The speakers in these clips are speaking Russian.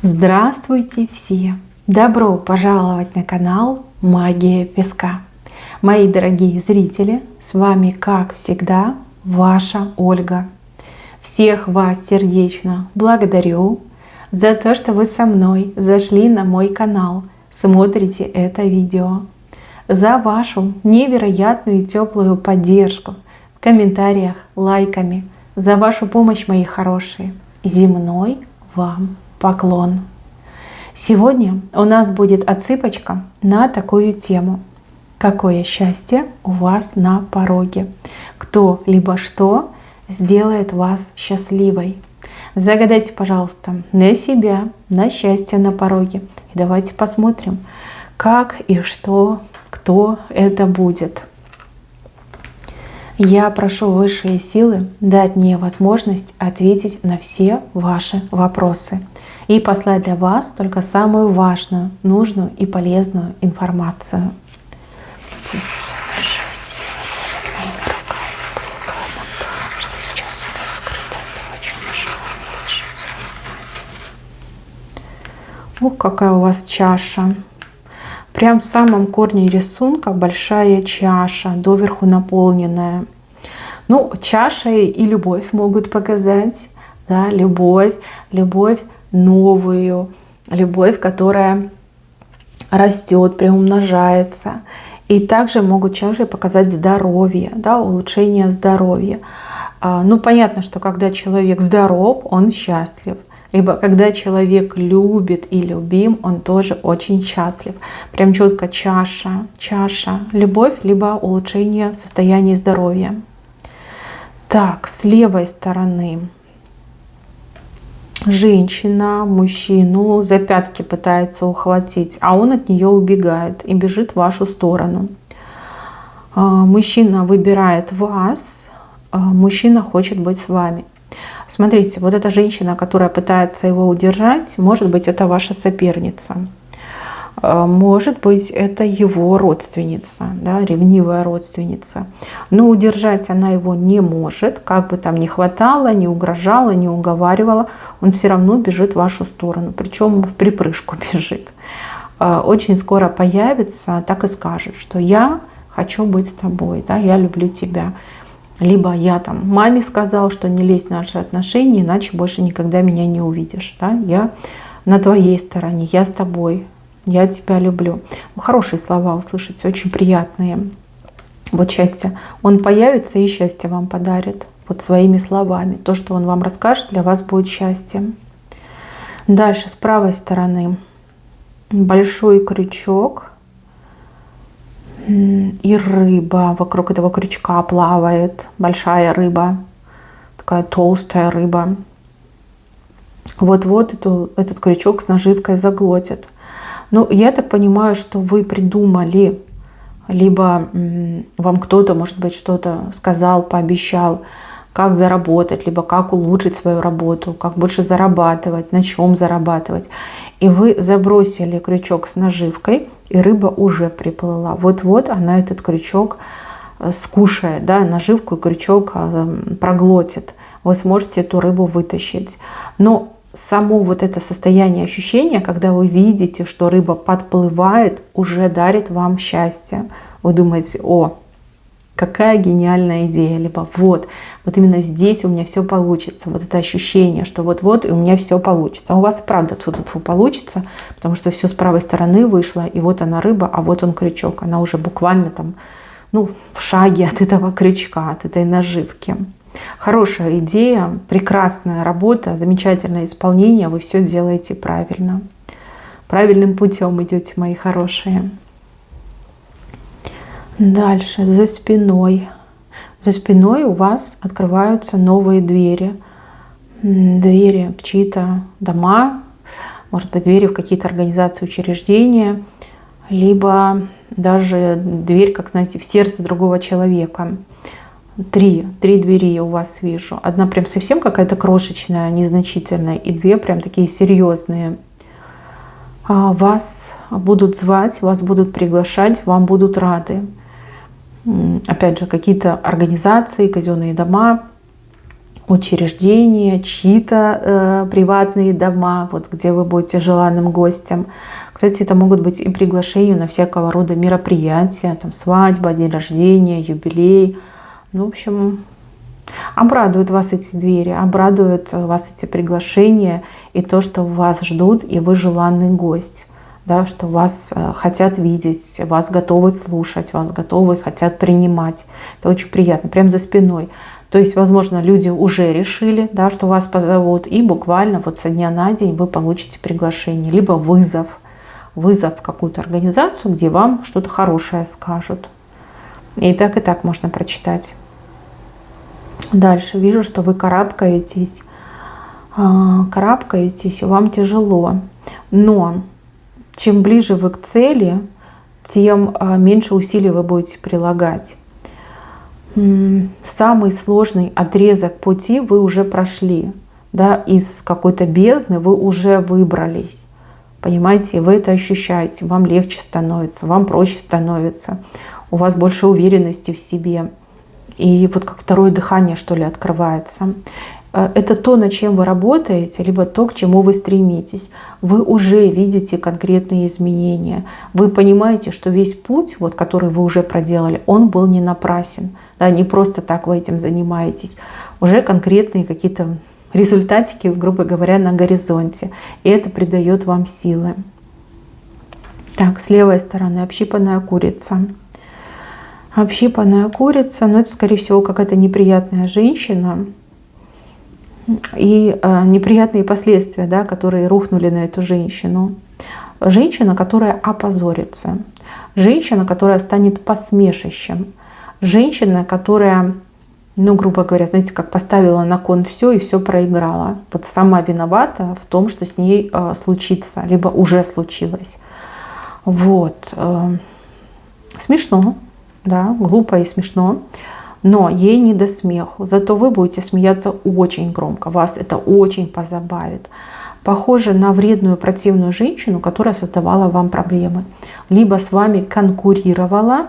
Здравствуйте все! Добро пожаловать на канал Магия Песка. Мои дорогие зрители, с вами, как всегда, ваша Ольга. Всех вас сердечно благодарю за то, что вы со мной зашли на мой канал, смотрите это видео, за вашу невероятную и теплую поддержку в комментариях, лайками, за вашу помощь, мои хорошие. Земной вам поклон. Сегодня у нас будет отсыпочка на такую тему. Какое счастье у вас на пороге? Кто либо что сделает вас счастливой? Загадайте, пожалуйста, на себя, на счастье на пороге. И давайте посмотрим, как и что, кто это будет. Я прошу высшие силы дать мне возможность ответить на все ваши вопросы и послать для вас только самую важную, нужную и полезную информацию. Пусть высшие силы будут моими руками, помогают нам то, что сейчас у нас скрыто, то, о чем мы желаем слышать и узнать. Ух, какая у вас чаша! Прям в самом корне рисунка большая чаша, доверху наполненная. Ну, чаша и любовь могут показать, да, любовь новую, любовь, которая растет, приумножается. И также могут чаши показать здоровье, да, улучшение здоровья. Ну, понятно, что когда человек здоров, он счастлив. Либо когда человек любит и любим, он тоже очень счастлив. Прям четко чаша, любовь, либо улучшение состояния здоровья. Так, с левой стороны женщина мужчину за пятки пытается ухватить, а он от нее убегает и бежит в вашу сторону. Мужчина выбирает вас, мужчина хочет быть с вами. Смотрите, вот эта женщина, которая пытается его удержать, может быть, это ваша соперница. Может быть, это его родственница, да, ревнивая родственница. Но удержать она его не может, как бы там ни хватало, ни угрожала, ни уговаривала, он все равно бежит в вашу сторону, причем в припрыжку бежит. Очень скоро появится, так и скажет, что я хочу быть с тобой, да, я люблю тебя. Либо я там маме сказал, что не лезь в наши отношения, иначе больше никогда меня не увидишь. Да? Я на твоей стороне, я с тобой, я тебя люблю. Хорошие слова услышите, очень приятные. Вот счастье. Он появится и счастье вам подарит. Вот своими словами. То, что он вам расскажет, для вас будет счастьем. Дальше, с правой стороны, большой крючок. И рыба вокруг этого крючка плавает. Большая рыба. Такая толстая рыба. Вот-вот этот крючок с наживкой заглотит. Ну, я так понимаю, что вы придумали, либо вам кто-то, может быть, что-то сказал, пообещал, как заработать, либо как улучшить свою работу, как больше зарабатывать, на чем зарабатывать. И вы забросили крючок с наживкой, и рыба уже приплыла. Вот-вот она этот крючок скушает, да, наживку и крючок проглотит. Вы сможете эту рыбу вытащить. Но само вот это состояние ощущения, когда вы видите, что рыба подплывает, уже дарит вам счастье. Вы думаете: о, какая гениальная идея, либо вот именно здесь у меня все получится. Вот это ощущение, что вот-вот и у меня все получится. А у вас и правда тьфу-тьфу получится, потому что все с правой стороны вышло, и вот она рыба, а вот он крючок. Она уже буквально там, ну, в шаге от этого крючка, от этой наживки. Хорошая идея, прекрасная работа, замечательное исполнение. Вы все делаете правильно. Правильным путем идете, мои хорошие. Дальше, за спиной. За спиной у вас открываются новые двери. Двери в чьи-то дома, может быть, двери в какие-то организации, учреждения, либо даже дверь, как знаете, в сердце другого человека. Три двери у вас вижу. Одна прям совсем какая-то крошечная, незначительная, и две прям такие серьезные. Вас будут звать, вас будут приглашать, вам будут рады. Опять же, какие-то организации, казенные дома, учреждения, чьи-то приватные дома, вот где вы будете желанным гостем. Кстати, это могут быть и приглашения на всякого рода мероприятия, там свадьба, день рождения, юбилей. Ну, в общем, обрадуют вас эти двери, обрадуют вас эти приглашения и то, что вас ждут, и вы желанный гость. Да, что вас хотят видеть, вас готовы слушать, вас готовы хотят принимать. Это очень приятно, прям за спиной. То есть, возможно, люди уже решили, да, что вас позовут, и буквально вот со дня на день вы получите приглашение, либо вызов в какую-то организацию, где вам что-то хорошее скажут. И так можно прочитать. Дальше вижу, что вы карабкаетесь, и вам тяжело. Но чем ближе вы к цели, тем меньше усилий вы будете прилагать. Самый сложный отрезок пути вы уже прошли. Да, из какой-то бездны вы уже выбрались. Понимаете, вы это ощущаете. Вам легче становится, вам проще становится. У вас больше уверенности в себе. И вот как второе дыхание, что ли, открывается. Это то, над чем вы работаете, либо то, к чему вы стремитесь. Вы уже видите конкретные изменения. Вы понимаете, что весь путь, вот, который вы уже проделали, он был не напрасен. Да, не просто так вы этим занимаетесь. Уже конкретные какие-то результатики, грубо говоря, на горизонте. И это придает вам силы. Так, с левой стороны общипанная курица. Общипанная курица, но это, скорее всего, какая-то неприятная женщина. И неприятные последствия, да, которые рухнули на эту женщину. Женщина, которая опозорится. Женщина, которая станет посмешищем. Женщина, которая, ну, грубо говоря, знаете, как поставила на кон все и все проиграла. Вот сама виновата в том, что с ней случится, либо уже случилось. Вот. Смешно, да, глупо и смешно. Но ей не до смеху. Зато вы будете смеяться очень громко. Вас это очень позабавит. Похоже на вредную, противную женщину, которая создавала вам проблемы. Либо с вами конкурировала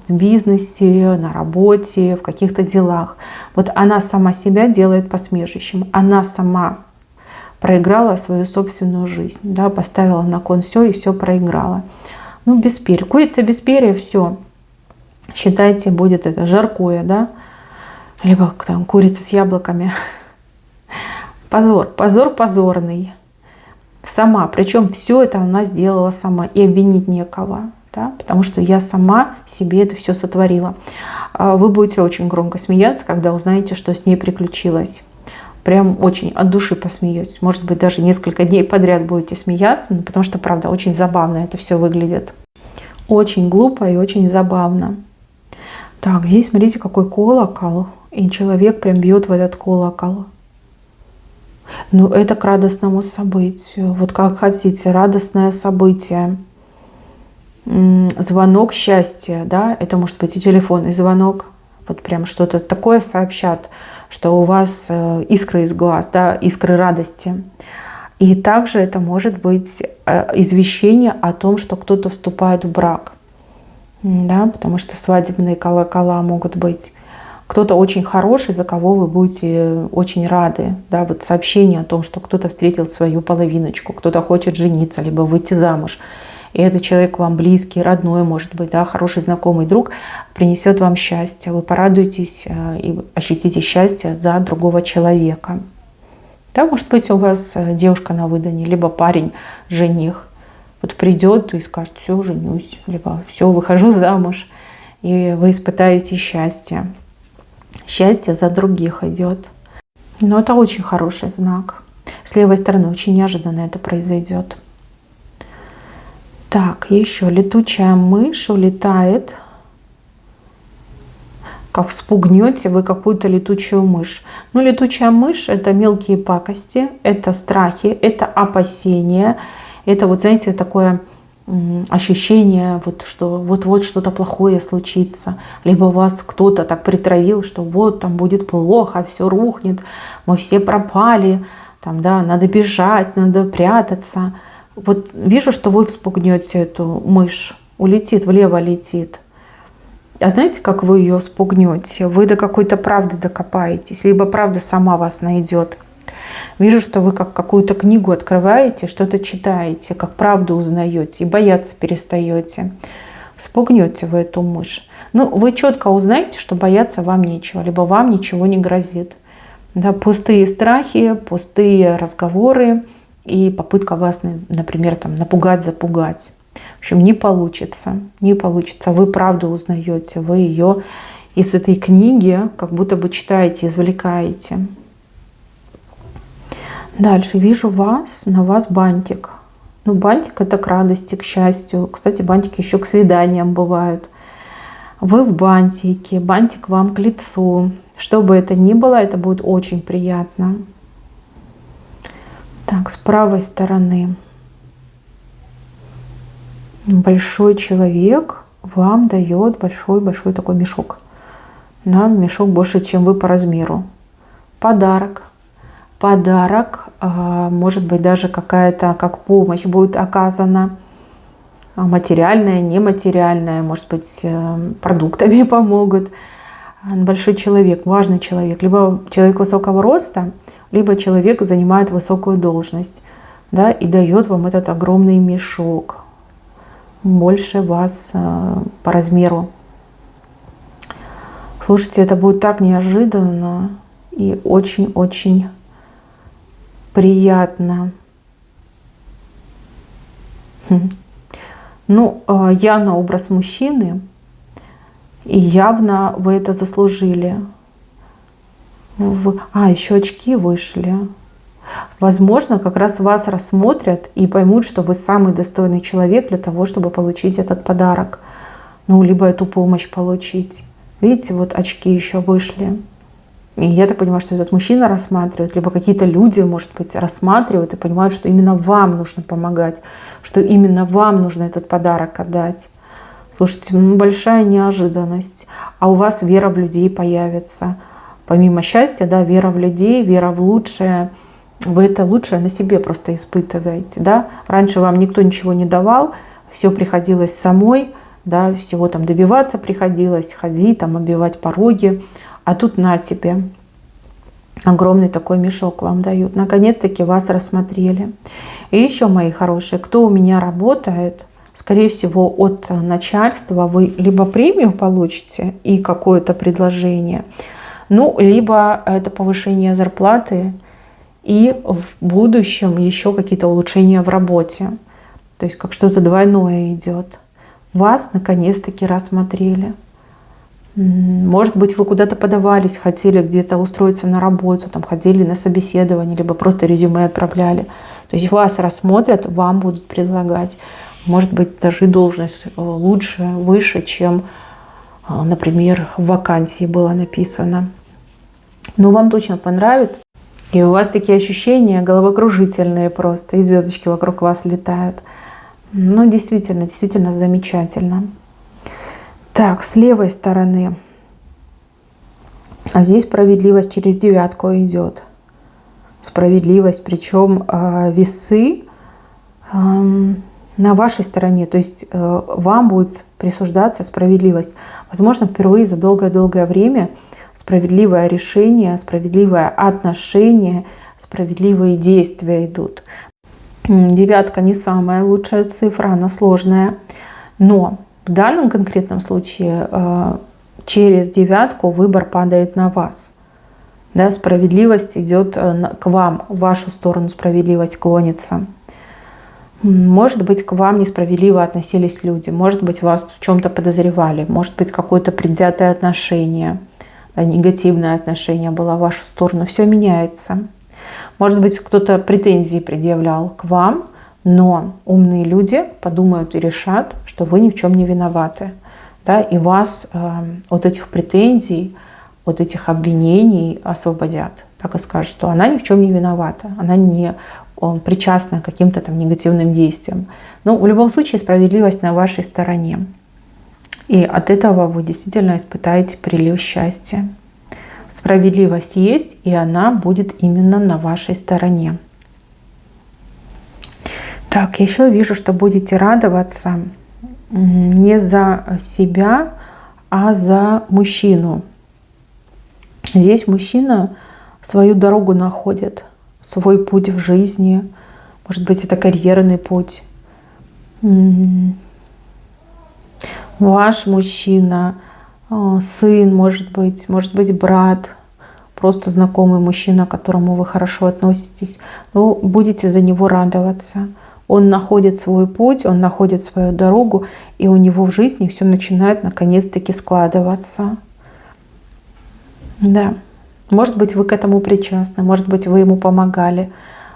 в бизнесе, на работе, в каких-то делах. Вот она сама себя делает посмешищем. Она сама проиграла свою собственную жизнь. Да, поставила на кон все и все проиграла. Ну, без перья. Курица без перья, все. Считайте, будет это жаркое, да? Либо там курица с яблоками. Позор, позор позорный. Сама. Причем все это она сделала сама. И обвинить некого. Да? Потому что я сама себе это все сотворила. Вы будете очень громко смеяться, когда узнаете, что с ней приключилось. Прям очень от души посмеетесь. Может быть, даже несколько дней подряд будете смеяться. Потому что, правда, очень забавно это все выглядит. Очень глупо и очень забавно. Так, здесь смотрите, какой колокол. И человек прям бьет в этот колокол. Ну, это к радостному событию. Вот как хотите, радостное событие. Звонок счастья, да, это может быть и телефонный звонок. Вот прям что-то такое сообщат, что у вас искры из глаз, да, искры радости. И также это может быть извещение о том, что кто-то вступает в брак. Да, потому что свадебные колокола могут быть. Кто-то очень хороший, за кого вы будете очень рады. Да, вот сообщение о том, что кто-то встретил свою половиночку, кто-то хочет жениться, либо выйти замуж. И этот человек вам близкий, родной, может быть, да, хороший знакомый друг, принесет вам счастье. Вы порадуетесь и ощутите счастье за другого человека. Да, может быть, у вас девушка на выдане, либо парень, жених. Вот придет и скажет: все, женюсь, либо все, выхожу замуж, и вы испытаете счастье. Счастье за других идет. Но это очень хороший знак. С левой стороны очень неожиданно это произойдет. Так, еще летучая мышь улетает. Как вспугнете вы какую-то летучую мышь. Ну, летучая мышь — это мелкие пакости, это страхи, это опасения. Это вот, знаете, такое ощущение, вот, что вот-вот что-то плохое случится. Либо вас кто-то так притравил, что вот там будет плохо, все рухнет, мы все пропали, там, да, надо бежать, надо прятаться. Вот вижу, что вы вспугнете эту мышь, улетит, влево летит. А знаете, как вы ее спугнете? Вы до какой-то правды докопаетесь, либо правда сама вас найдет. Вижу, что вы как какую-то книгу открываете, что-то читаете, как правду узнаете и бояться перестаете. Спугнете вы эту мышь. Ну, вы четко узнаете, что бояться вам нечего, либо вам ничего не грозит. Да, пустые страхи, пустые разговоры и попытка вас, например, там, напугать, запугать. В общем, не получится, не получится. Вы правду узнаете, вы ее из этой книги как будто бы читаете, извлекаете. Дальше вижу вас, на вас бантик. Ну, бантик — это к радости, к счастью. Кстати, бантики еще к свиданиям бывают. Вы в бантике, бантик вам к лицу. Что бы это ни было, это будет очень приятно. Так, с правой стороны. Большой человек вам дает большой-большой такой мешок. Нам мешок больше, чем вы по размеру. Подарок. Подарок, может быть, даже какая-то как помощь будет оказана. Материальная, нематериальная, может быть, продуктами помогут. Большой человек, важный человек. Либо человек высокого роста, либо человек занимает высокую должность, да, и дает вам этот огромный мешок. Больше вас по размеру. Слушайте, это будет так неожиданно и очень-очень приятно. Ну, явно образ мужчины, и явно вы это заслужили. Еще очки вышли. Возможно, как раз вас рассмотрят и поймут, что вы самый достойный человек для того, чтобы получить этот подарок. Ну, либо эту помощь получить. Видите, вот очки еще вышли. И я так понимаю, что этот мужчина рассматривает, либо какие-то люди, может быть, рассматривают и понимают, что именно вам нужно помогать, что именно вам нужно этот подарок отдать. Слушайте, большая неожиданность. А у вас вера в людей появится. Помимо счастья, да, вера в людей, вера в лучшее. Вы это лучшее на себе просто испытываете. Да? Раньше вам никто ничего не давал, все приходилось самой, да, всего там добиваться приходилось, ходить, там, оббивать пороги. А тут на тебе. Огромный такой мешок вам дают. Наконец-таки вас рассмотрели. И еще, мои хорошие, кто у меня работает, скорее всего, от начальства вы либо премию получите и какое-то предложение, ну, либо это повышение зарплаты и в будущем еще какие-то улучшения в работе. То есть как что-то двойное идет. Вас наконец-таки рассмотрели. Может быть, вы куда-то подавались, хотели где-то устроиться на работу, там, ходили на собеседование, либо просто резюме отправляли. То есть вас рассмотрят, вам будут предлагать. Может быть, даже должность лучше, выше, чем, например, в вакансии было написано. Но вам точно понравится. И у вас такие ощущения головокружительные просто, и звездочки вокруг вас летают. Ну, действительно, действительно замечательно. Так, с левой стороны. А здесь справедливость через девятку идет. Справедливость, причем весы на вашей стороне. То есть вам будет присуждаться справедливость. Возможно, впервые за долгое-долгое время справедливое решение, справедливое отношение, справедливые действия идут. Девятка не самая лучшая цифра, она сложная. Но в данном конкретном случае через девятку выбор падает на вас. Да, справедливость идет к вам, в вашу сторону справедливость клонится. Может быть, к вам несправедливо относились люди, может быть, вас в чем-то подозревали, может быть, какое-то предвзятое отношение, негативное отношение было в вашу сторону. Все меняется. Может быть, кто-то претензии предъявлял к вам, но умные люди подумают и решат, что вы ни в чем не виноваты. Да, и вас от этих претензий, от этих обвинений освободят. Так и скажут, что она ни в чем не виновата, она не причастна к каким-то там негативным действиям. Но в любом случае справедливость на вашей стороне. И от этого вы действительно испытаете прилив счастья. Справедливость есть, и она будет именно на вашей стороне. Так, еще вижу, что будете радоваться не за себя, а за мужчину. Здесь мужчина свою дорогу находит, свой путь в жизни. Может быть, это карьерный путь. Ваш мужчина, сын, может быть, брат, просто знакомый мужчина, к которому вы хорошо относитесь. Но будете за него радоваться. Он находит свой путь, он находит свою дорогу, и у него в жизни все начинает наконец-таки складываться. Да. Может быть, вы к этому причастны, может быть, вы ему помогали,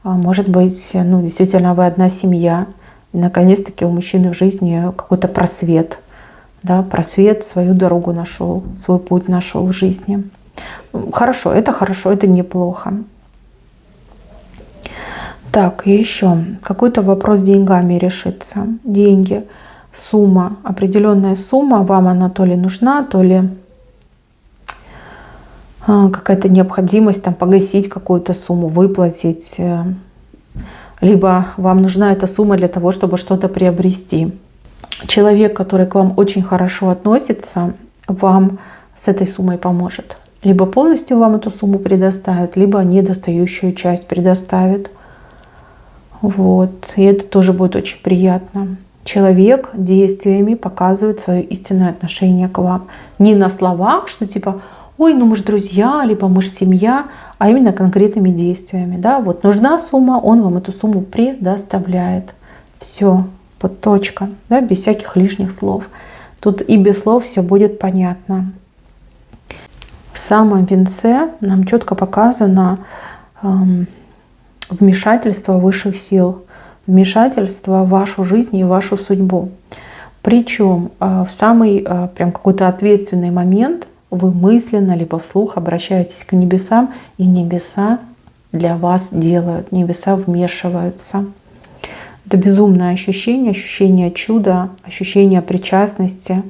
может быть, действительно, вы одна семья. И наконец-таки у мужчины в жизни какой-то просвет. Да, просвет, свою дорогу нашел, свой путь нашел в жизни. Хорошо, это неплохо. Так, и еще какой-то вопрос с деньгами решится. Деньги, сумма, определенная сумма, вам она то ли нужна, то ли какая-то необходимость там погасить какую-то сумму, выплатить. Либо вам нужна эта сумма для того, чтобы что-то приобрести. Человек, который к вам очень хорошо относится, вам с этой суммой поможет. Либо полностью вам эту сумму предоставит, либо недостающую часть предоставит. Вот. И это тоже будет очень приятно. Человек действиями показывает свое истинное отношение к вам. Не на словах, что типа ой, мы же друзья, либо мы же семья, а именно конкретными действиями. Да? Вот нужна сумма, он вам эту сумму предоставляет. Все, вот точка, да? Без всяких лишних слов. Тут и без слов все будет понятно. В самом венце нам четко показано вмешательство высших сил, вмешательство в вашу жизнь и в вашу судьбу. Причем в самый прям какой-то ответственный момент вы мысленно либо вслух обращаетесь к небесам, и небеса для вас делают, небеса вмешиваются. Это безумное ощущение чуда, ощущение причастности.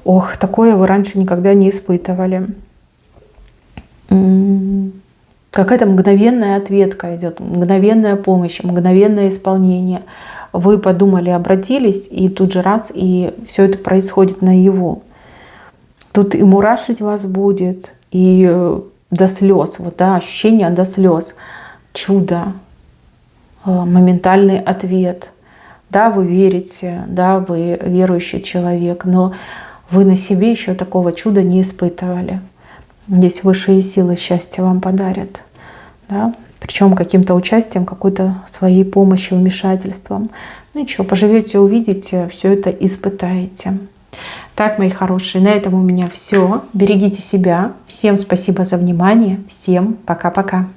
Ох, такое вы раньше никогда не испытывали. Какая-то мгновенная ответка идет, мгновенная помощь, мгновенное исполнение. Вы подумали, обратились, и тут же раз, и все это происходит наяву. Тут и мурашить вас будет, и до слез, вот, да, ощущение до слез, чудо, моментальный ответ. Да, вы верите, да, вы верующий человек, но вы на себе еще такого чуда не испытывали. Здесь высшие силы счастья вам подарят. Да? Причем каким-то участием, какой-то своей помощью, вмешательством. Ну ничего, поживете, увидите, все это испытаете. Так, мои хорошие, на этом у меня все. Берегите себя. Всем спасибо за внимание. Всем пока-пока.